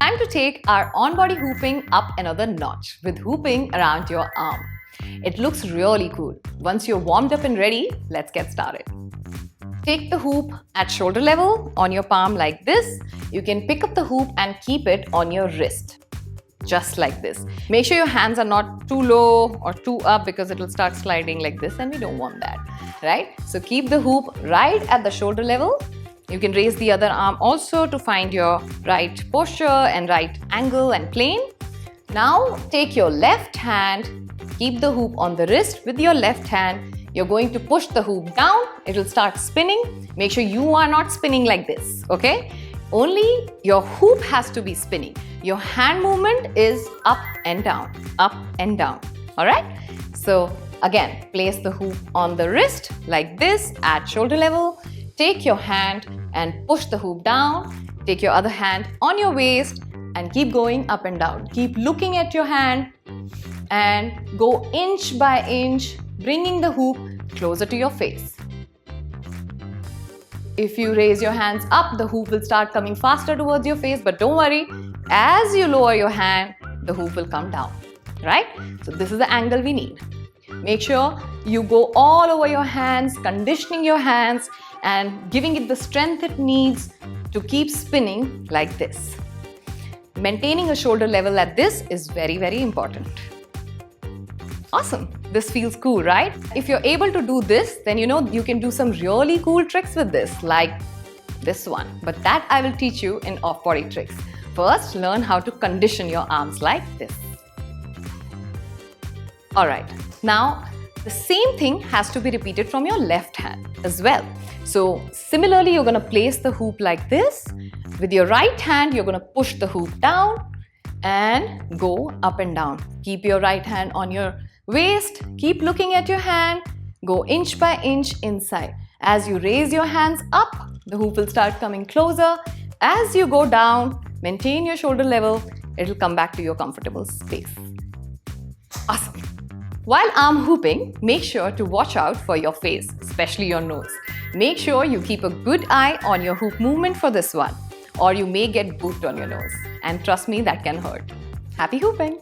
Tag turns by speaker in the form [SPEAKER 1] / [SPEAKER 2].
[SPEAKER 1] Time to take our on-body hooping up another notch with hooping around your arm. It looks really cool. Once you're warmed up and ready, let's get started. Take the hoop at shoulder level on your palm like this. You can pick up the hoop and keep it on your wrist, just like this. Make sure your hands are not too low or too up because it will start sliding like this and we don't want that, right? So keep the hoop right at the shoulder level. You can raise the other arm also to find your right posture and right angle and plane. Now take your left hand, keep the hoop on the wrist with your left hand. You're going to push the hoop down. It will start spinning. Make sure you are not spinning like this, okay? Only your hoop has to be spinning. Your hand movement is up and down, all right? So again, place the hoop on the wrist like this at shoulder level. Take your hand and push the hoop down. Take your other hand on your waist and keep going up and down. Keep looking at your hand and go inch by inch, bringing the hoop closer to your face. If you raise your hands up, the hoop will start coming faster towards your face, but don't worry, as you lower your hand, the hoop will come down, right? So this is the angle we need. Make sure you go all over your hands, conditioning your hands and giving it the strength it needs to keep spinning like this. Maintaining a shoulder level at this is very, very important. Awesome. This feels cool, right? If you're able to do this, then you know you can do some really cool tricks with this, like this one. But that I will teach you in off-body tricks. First, learn how to condition your arms like this. Alright, now the same thing has to be repeated from your left hand as well. So similarly, you're going to place the hoop like this. With your right hand, you're going to push the hoop down and go up and down. Keep your right hand on your waist. Keep looking at your hand. Go inch by inch inside. As you raise your hands up, the hoop will start coming closer. As you go down, maintain your shoulder level. It will come back to your comfortable space. Awesome. While arm hooping, make sure to watch out for your face, especially your nose. Make sure you keep a good eye on your hoop movement for this one, or you may get booped on your nose. And trust me, that can hurt. Happy hooping!